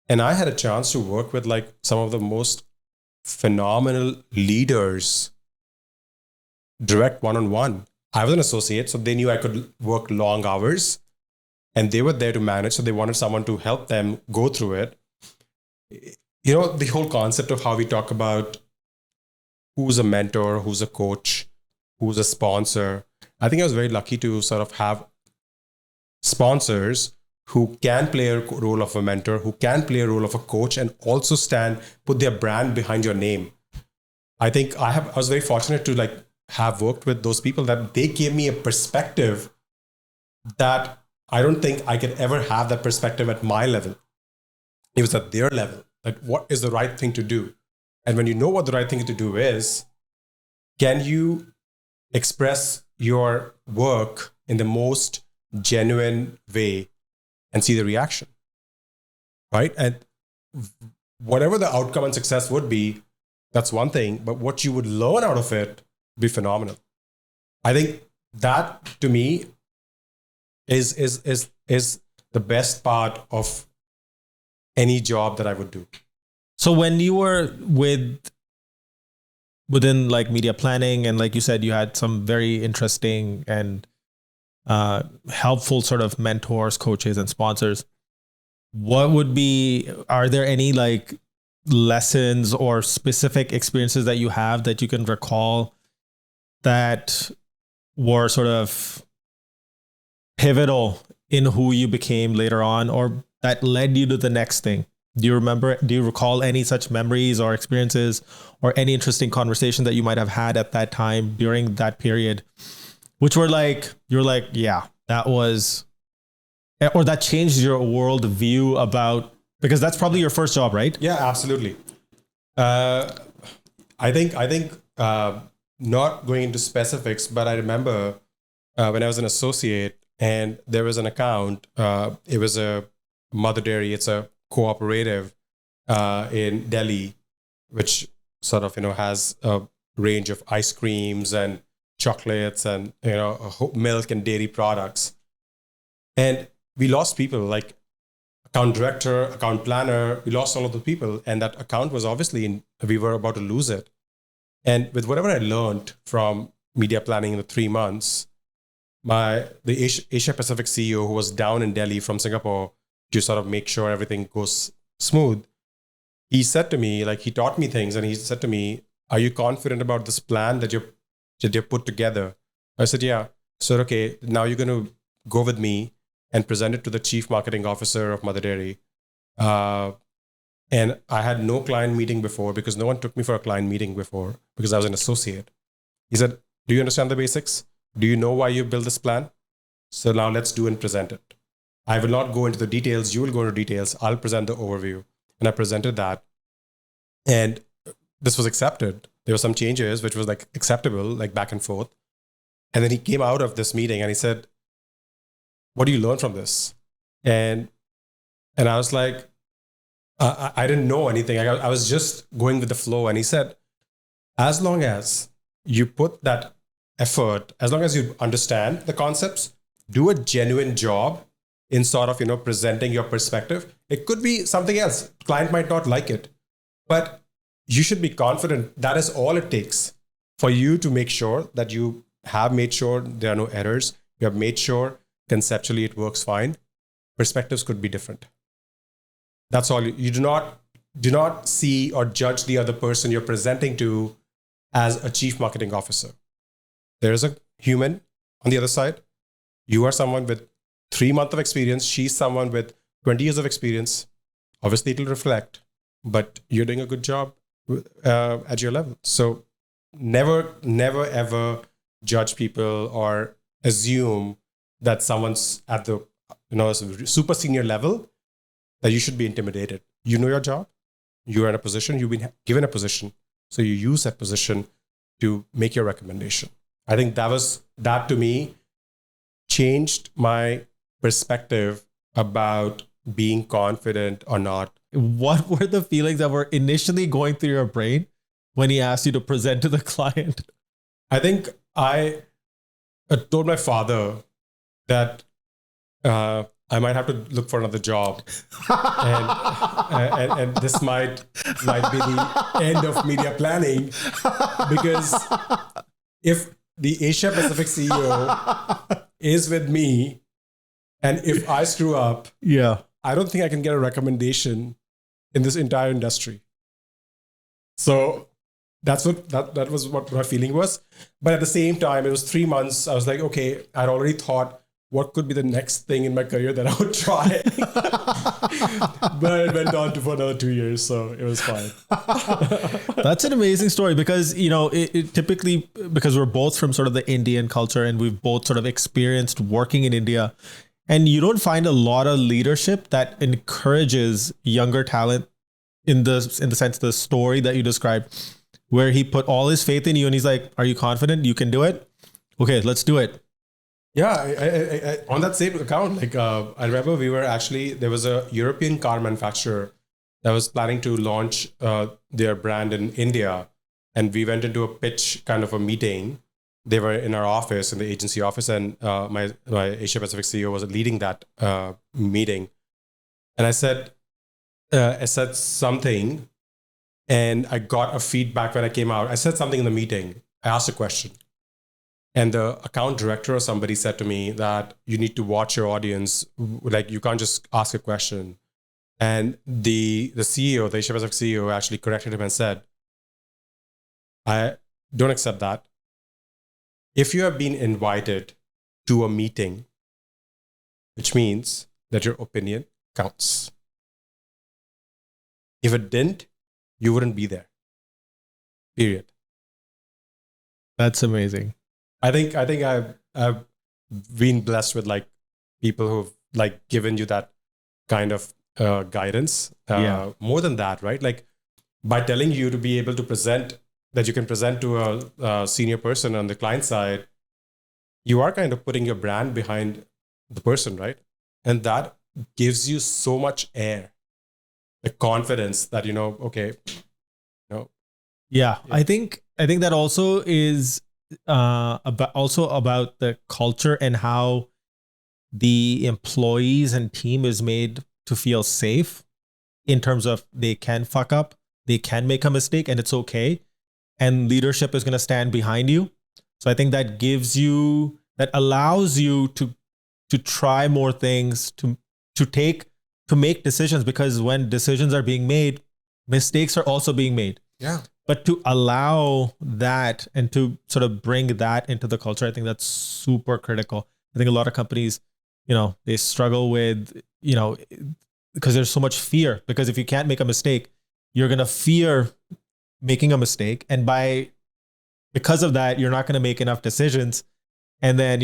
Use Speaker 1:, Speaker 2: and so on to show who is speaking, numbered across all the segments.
Speaker 1: And I had a chance to work with like some of the most phenomenal leaders direct one-on-one. I was an associate, so they knew I could work long hours and they were there to manage. So they wanted someone to help them go through it. The whole concept of how we talk about who's a mentor, who's a coach, who's a sponsor. I think I was very lucky to sort of have sponsors who can play a role of a mentor, who can play a role of a coach, and also put their brand behind your name. I think I was very fortunate to like have worked with those people that they gave me a perspective that I don't think I could ever have that perspective at my level. It was at their level. Like, what is the right thing to do? And when you know what the right thing to do is, can you express your work in the most genuine way and see the reaction, right? And whatever the outcome and success would be, that's one thing, but what you would learn out of it would be phenomenal. I think that to me is the best part of any job that I would do.
Speaker 2: So when you were within like media planning, and like you said, you had some very interesting and helpful sort of mentors, coaches, and sponsors. Are there any like lessons or specific experiences that you have that you can recall that were sort of pivotal in who you became later on, or that led you to the next thing? Do you recall any such memories or experiences or any interesting conversation that you might have had at that time during that period, which were like, you're like, yeah, that was, or that changed your world view about, because that's probably your first job, right?
Speaker 1: Yeah, absolutely. I think not going into specifics, but I remember when I was an associate and there was an account, it was a Mother Dairy, it's a cooperative in Delhi, which sort of, has a range of ice creams and chocolates and, milk and dairy products. And we lost people like account director, account planner, we lost all of the people. And that account was obviously, we were about to lose it. And with whatever I learned from media planning in the 3 months, the Asia Pacific CEO who was down in Delhi from Singapore to sort of make sure everything goes smooth, he said to me, like he taught me things, and he said to me, "Are you confident about this plan that you put together?" I said, "Yeah." So okay, now you're going to go with me and present it to the chief marketing officer of Mother Dairy. And I had no client meeting before because no one took me for a client meeting before because I was an associate. He said, "Do you understand the basics? Do you know why you built this plan? So now let's do and present it. I will not go into the details. You will go into details. I'll present the overview." And I presented that. And this was accepted. There were some changes, which was like acceptable, like back and forth. And then he came out of this meeting and he said, "What do you learn from this?" And I was like, I didn't know anything. I was just going with the flow. And he said, as long as you put that effort, as long as you understand the concepts, do a genuine job in sort of, presenting your perspective. It could be something else. Client might not like it, but you should be confident that is all it takes for you to make sure that you have made sure there are no errors. You have made sure conceptually it works fine. Perspectives could be different. That's all. You do not see or judge the other person you're presenting to as a chief marketing officer. There is a human on the other side. You are someone with 3 months of experience. She's someone with 20 years of experience. Obviously, it'll reflect, but you're doing a good job at your level. So never, ever judge people or assume that someone's at the super senior level that you should be intimidated. You know your job. You're in a position. You've been given a position. So you use that position to make your recommendation. I think that to me changed my perspective about being confident or not.
Speaker 2: What were the feelings that were initially going through your brain when he asked you to present to the client?
Speaker 1: I think I told my father that I might have to look for another job, and this might be the end of media planning, because if the Asia Pacific CEO is with me, and if I screw up,
Speaker 2: Yeah.
Speaker 1: I don't think I can get a recommendation in this entire industry. So that was what my feeling was. But at the same time, it was 3 months. I was like, okay, I'd already thought what could be the next thing in my career that I would try. But it went on for another 2 years, so it was fine.
Speaker 2: That's an amazing story because, it typically, because we're both from sort of the Indian culture and we've both sort of experienced working in India, and you don't find a lot of leadership that encourages younger talent in the sense, the story that you described, where he put all his faith in you and he's like, are you confident you can do it? Okay, let's do it.
Speaker 1: Yeah, I, on that same account, like I remember there was a European car manufacturer that was planning to launch their brand in India. And we went into a pitch kind of a meeting. They were in our office, in the agency office, and my Asia Pacific CEO was leading that meeting. And I said something, and I got a feedback when I came out. I said something in the meeting. I asked a question. And the account director or somebody said to me that you need to watch your audience. Like, you can't just ask a question. And the CEO, the Asia Pacific CEO, actually corrected him and said, I don't accept that. If you have been invited to a meeting, which means that your opinion counts. If it didn't, you wouldn't be there. Period.
Speaker 2: That's amazing.
Speaker 1: I think I've been blessed with like people who've like given you that kind of guidance. More than that, right? Like, by telling you to be able to present, that you can present to a senior person on the client side, you are kind of putting your brand behind the person, right? And that gives you so much air, the confidence that, okay,
Speaker 2: Yeah, I think that also is about the culture and how the employees and team is made to feel safe in terms of they can fuck up, they can make a mistake, and it's okay. And leadership is going to stand behind you. So I think that allows you to try more things, to make decisions, because when decisions are being made, mistakes are also being made.
Speaker 1: Yeah.
Speaker 2: But to allow that and to sort of bring that into the culture, I think that's super critical. I think a lot of companies, they struggle with, because there's so much fear, because if you can't make a mistake, you're going to fear making a mistake. And because of that, you're not going to make enough decisions. And then,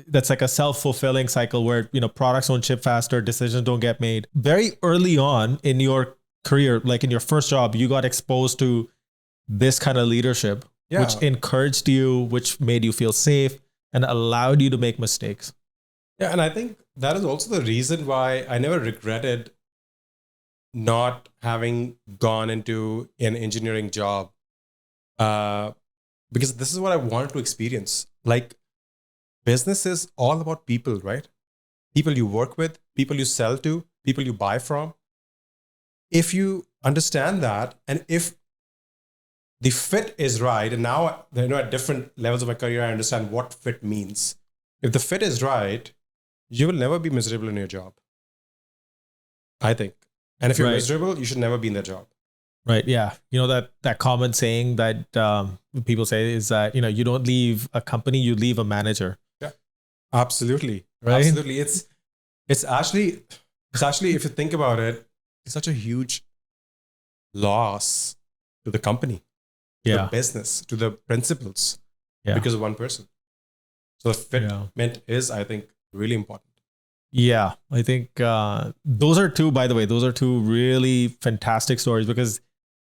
Speaker 2: that's like a self-fulfilling cycle where, products don't ship faster, decisions don't get made. Very early on in your career, like in your first job, you got exposed to this kind of leadership, which encouraged you, which made you feel safe and allowed you to make mistakes.
Speaker 1: Yeah. And I think that is also the reason why I never regretted not having gone into an engineering job, because this is what I wanted to experience. Like, business is all about people, right? People you work with, people you sell to, people you buy from. If you understand that, and if the fit is right, and now at different levels of my career, I understand what fit means. If the fit is right, you will never be miserable in your job, I think. And if you're miserable, you should never be in that job.
Speaker 2: Right. Yeah. That common saying that people say is that, you don't leave a company, you leave a manager.
Speaker 1: Yeah, absolutely.
Speaker 2: Right.
Speaker 1: Absolutely. It's actually, if you think about it, it's such a huge loss to the company, to the business, to the principles, because of one person. So the fitment is, I think, really important.
Speaker 2: Yeah, I think those are two really fantastic stories, because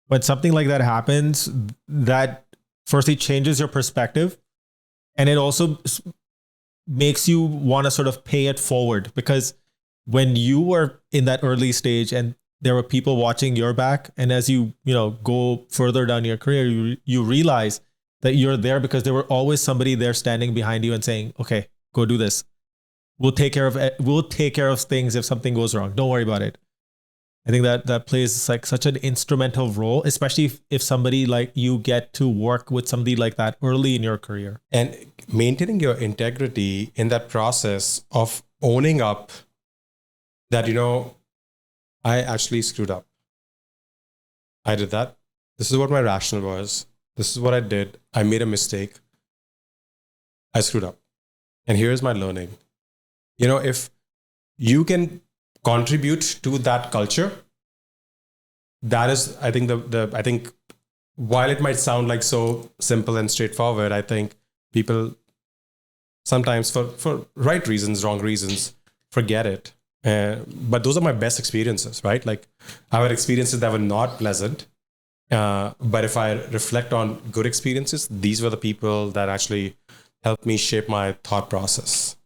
Speaker 2: when something like that happens, that firstly changes your perspective, and it also makes you want to sort of pay it forward, because when you were in that early stage and there were people watching your back, and as you go further down your career, you realize that you're there because there were always somebody there standing behind you and saying, okay, go do this. we'll take care of things if something goes wrong. Don't worry about it. I think that plays like such an instrumental role, especially if somebody like you get to work with somebody like that early in your career.
Speaker 1: And maintaining your integrity in that process of owning up that, I actually screwed up. I did that. This is what my rationale was. This is what I did. I made a mistake. I screwed up. And here's my learning. If you can contribute to that culture, that is, I think, I think while it might sound like so simple and straightforward, I think people sometimes for right reasons, wrong reasons, forget it. But those are my best experiences, right? Like I had experiences that were not pleasant. But if I reflect on good experiences, these were the people that actually helped me shape my thought process.